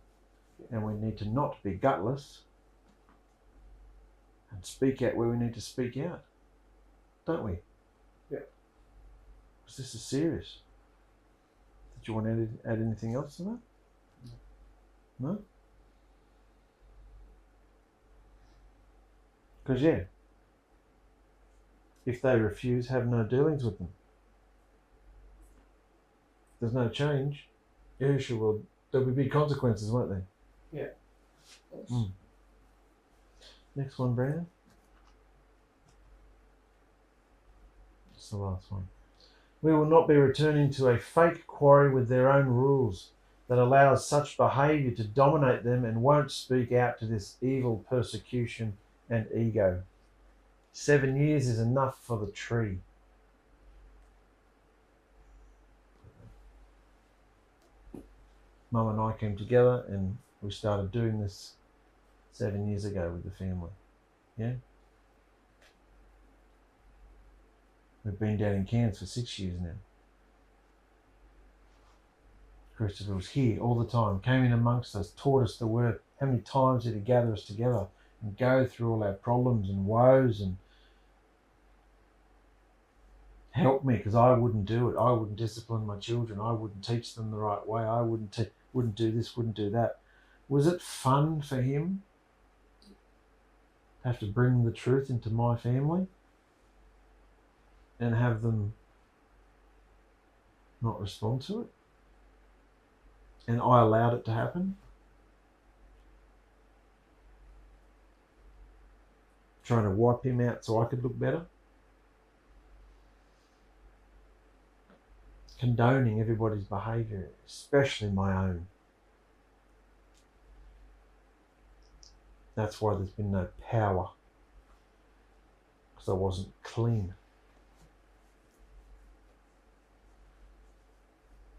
And we need to not be gutless and speak out where we need to speak out, don't we? Yeah. Because this is serious. Did you want to add anything else to that? No? Because, yeah, if they refuse, have no dealings with them. If there's no change, Yahushua will, there'll be big consequences, won't there? Yeah. Next one, Brandon. That's the last one. We will not be returning to a fake quarry with their own rules that allows such behaviour to dominate them and won't speak out to this evil persecution and ego. 7 years is enough for the tree. Mum and I came together and we started doing this 7 years ago with the family. Yeah? We've been down in Cairns for 6 years now. Christopher was here all the time, came in amongst us, taught us the word. How many times did he gather us together and go through all our problems and woes and help me, because I wouldn't do it. I wouldn't discipline my children. I wouldn't teach them the right way. I wouldn't do this, wouldn't do that. Was it fun for him to have to bring the truth into my family and have them not respond to it? And I allowed it to happen? Trying to wipe him out so I could look better? Condoning everybody's behaviour, especially my own. That's why there's been no power, because I wasn't clean.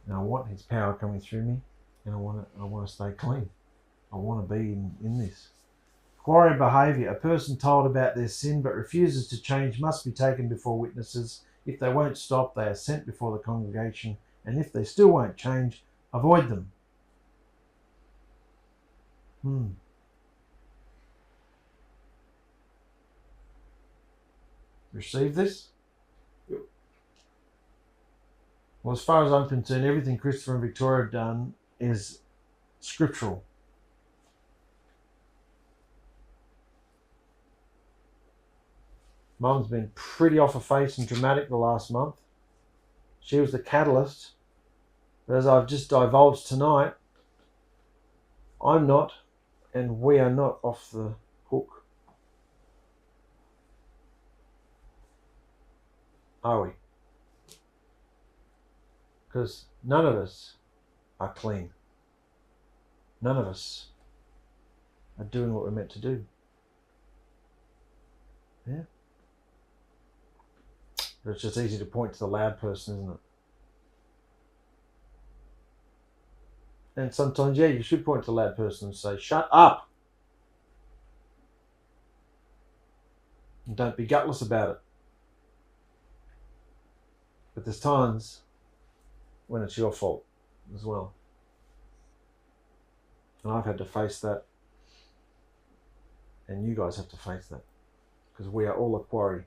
And I want his power coming through me, and I want to stay clean. I want to be in this. Quarry behaviour. A person told about their sin but refuses to change must be taken before witnesses. If they won't stop, they are sent before the congregation, and if they still won't change, avoid them. Receive this? Yep. Well, as far as I'm concerned, everything Christopher and Victoria have done is scriptural. Mum's been pretty off her face and dramatic the last month. She was the catalyst. But as I've just divulged tonight, I'm not, and we are not off the hook. Are we? Because none of us are clean. None of us are doing what we're meant to do. Yeah? But it's just easy to point to the loud person, isn't it? And sometimes, yeah, you should point to the loud person and say, shut up! And don't be gutless about it. But there's times when it's your fault as well. And I've had to face that. And you guys have to face that. Because we are all a quarry.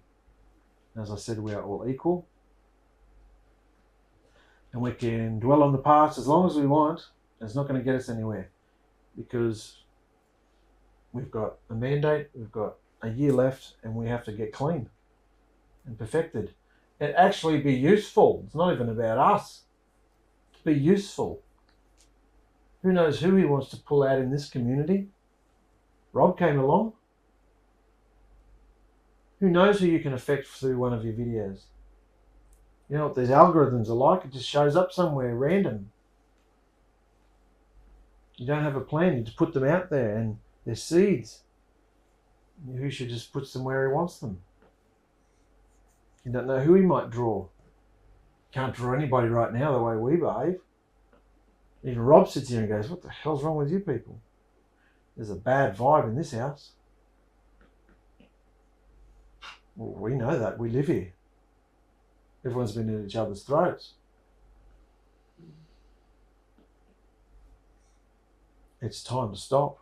As I said, we are all equal. And we can dwell on the past as long as we want. And it's not going to get us anywhere. Because we've got a mandate, we've got a year left, and we have to get clean and perfected. And actually be useful. It's not even about us. To be useful. Who knows who he wants to pull out in this community? Rob came along. Who knows who you can affect through one of your videos? You know what these algorithms are like? It just shows up somewhere random. You don't have a plan. You just put them out there, and they're seeds. Yahusha just puts them where he wants them. You don't know who he might draw. Can't draw anybody right now the way we behave. Even Rob sits here and goes, what the hell's wrong with you people? There's a bad vibe in this house. Well, we know that. We live here. Everyone's been in each other's throats. It's time to stop.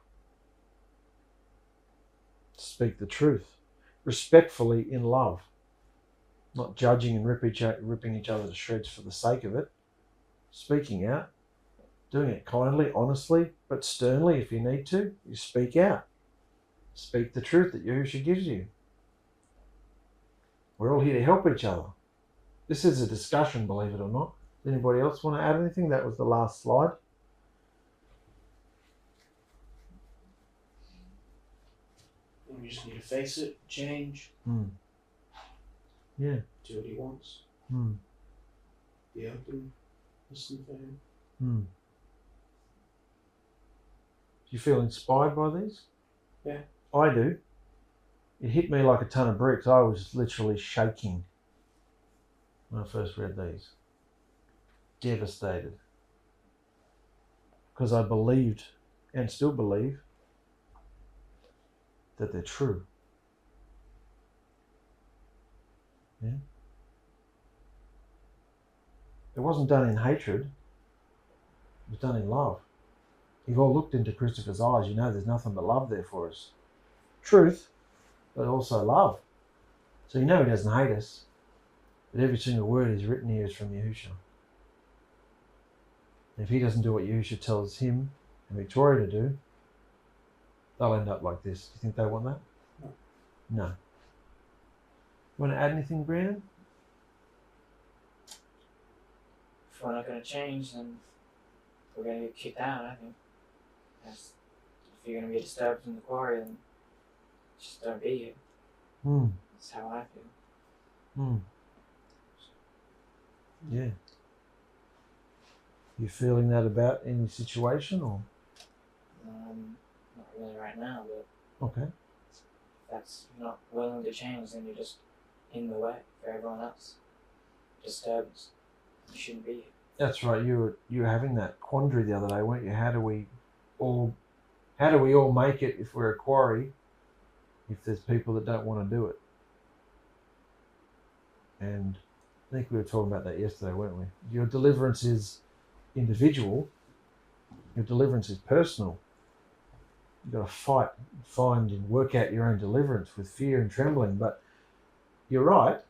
Speak the truth. Respectfully, in love. Not judging and ripping each other to shreds for the sake of it. Speaking out. Doing it kindly, honestly, but sternly if you need to. You speak out. Speak the truth that Yahusha gives you. We're all here to help each other. This is a discussion, believe it or not. Does anybody else want to add anything? That was the last slide. We just need to face it, change. Yeah. Do what he wants. Be open. Listen for him. Do you feel inspired by these? Yeah. I do. It hit me like a ton of bricks. I was literally shaking when I first read these. Devastated. Because I believed, and still believe, that they're true. Yeah. It wasn't done in hatred. It was done in love. You've all looked into Christopher's eyes. You know there's nothing but love there for us. Truth, but also love. So you know he doesn't hate us. But every single word he's written here is from Yahusha. If he doesn't do what Yahusha tells him and Victoria to do, they'll end up like this. Do you think they want that? No. You want to add anything, Brandon? If we're not going to change, then we're going to get kicked out, I think. If you're going to be disturbed in the quarry, then just don't be here. That's how I feel. Yeah. You feeling that about any situation, or? Not really right now, but Okay. if that's not willing to change, then you're just in the way for everyone else. Disturbance. You shouldn't be here. That's right. You were having that quandary the other day, weren't you? How do we all make it if we're a quarry, if there's people that don't want to do it? And I think we were talking about that yesterday, weren't we? Your deliverance is individual. Your deliverance is personal. You've got to fight, find and work out your own deliverance with fear and trembling. But you're right.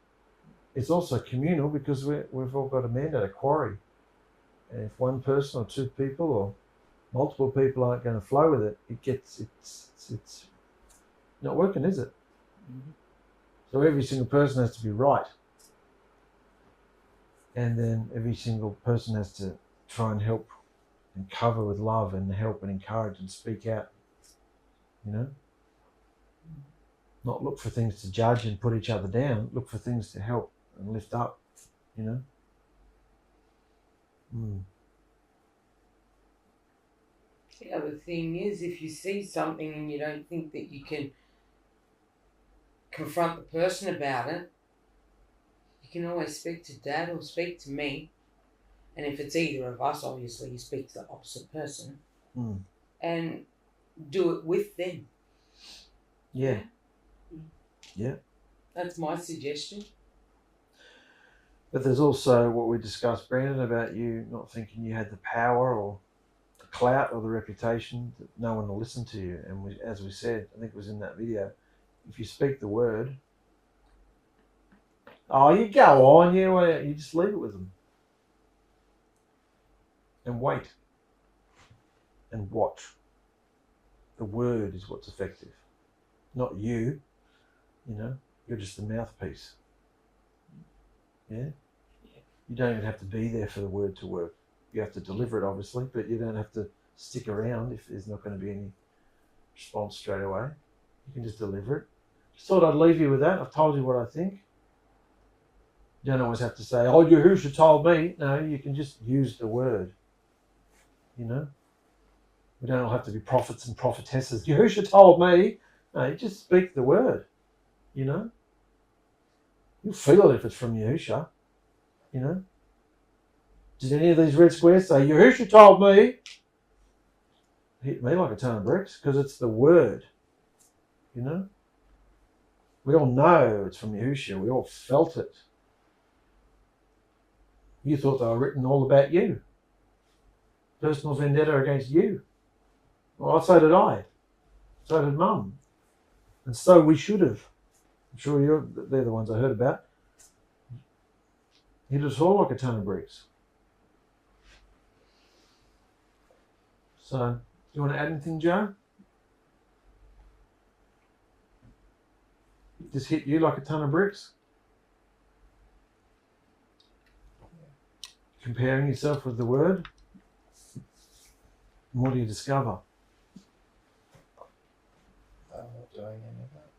It's also communal because we've all got a mandate, a quarry. And if one person or two people or multiple people aren't going to flow with it, it's not working, is it? So every single person has to be right. And then every single person has to try and help and cover with love and help and encourage and speak out. You know? Not look for things to judge and put each other down. Look for things to help and lift up. You know? The other thing is, if you see something and you don't think that you can confront the person about it, you can always speak to Dad or speak to me. And if it's either of us, obviously you speak to the opposite person. And do it with them. Yeah. Yeah. That's my suggestion. But there's also what we discussed, Brandon, about you not thinking you had the power or the clout or the reputation that no one will listen to you. And as we said, I think it was in that video, if you speak the word, you go on, you just leave it with them. And wait. And watch. The word is what's effective. Not you. You're just the mouthpiece. Yeah? You don't even have to be there for the word to work. You have to deliver it, obviously, but you don't have to stick around if there's not going to be any response straight away. You can just deliver it. Just thought I'd leave you with that. I've told you what I think. You don't always have to say, Yahusha told me. No, you can just use the word. We don't all have to be prophets and prophetesses. Yahusha told me, no, you just speak the word, you know. You'll feel it if it's from Yahusha, you know. Did any of these red squares say, Yahusha told me? Hit me like a ton of bricks, because it's the word, you know. We all know it's from Yahusha. We all felt it. You thought they were written all about you. Personal vendetta against you. Well, so did I. So did Mum. And so we should have. I'm sure they're the ones I heard about. Hit us all like a ton of bricks. So, you want to add anything, Joe? Just hit you like a ton of bricks? Comparing yourself with the word? And what do you discover? I'm not doing any of that.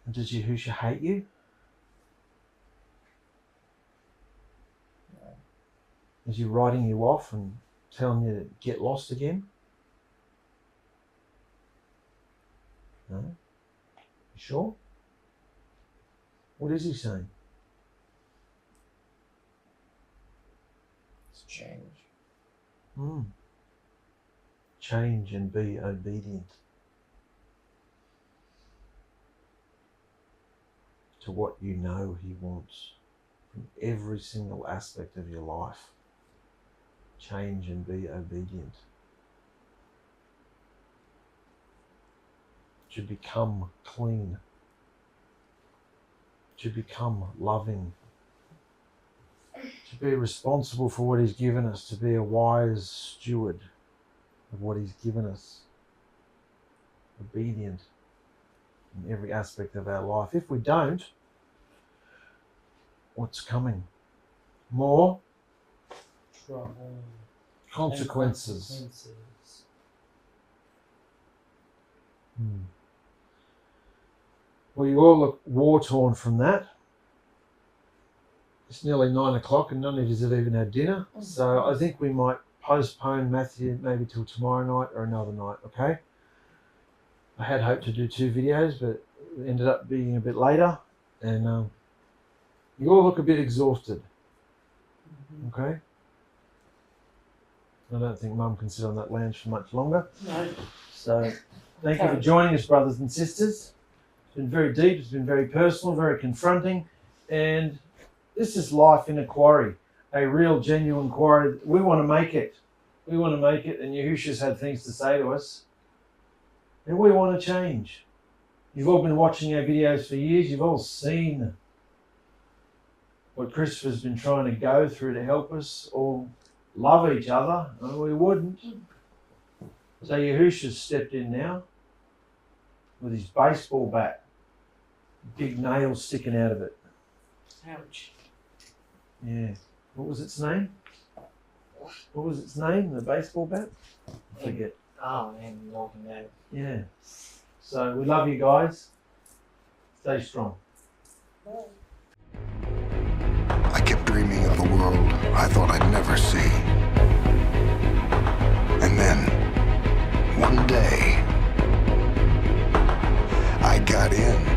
And does Yahusha hate you? No. Is he writing you off and telling you to get lost again? No? You sure? What is he saying? It's change. Change and be obedient to what you know he wants from every single aspect of your life. Change and be obedient. To become clean. To become loving. To be responsible for what he's given us. To be a wise steward of what he's given us. Obedient in every aspect of our life. If we don't, what's coming? More Trouble. consequences. Well, you all look war-torn from that. It's nearly 9 o'clock and none of you have even had dinner. So I think we might postpone Matthew maybe till tomorrow night or another night, okay? I had hoped to do 2 videos, but it ended up being a bit later. And you all look a bit exhausted, okay? I don't think Mum can sit on that lounge for much longer. No. So thank you for joining us, brothers and sisters. It's been very deep, it's been very personal, very confronting, and this is life in a quarry, a real genuine quarry. We want to make it. We want to make it, and Yahusha's had things to say to us, and we want to change. You've all been watching our videos for years, you've all seen what Christopher's been trying to go through to help us all love each other, and we wouldn't. So Yahusha's stepped in now with his baseball bat, big nails sticking out of it. Ouch. Yeah. What was its name? What was its name, the baseball bat? I forget. Oh man, Walking Dead. Yeah. So we love you guys. Stay strong. I kept dreaming of a world I thought I'd never see. And then, one day, I got in.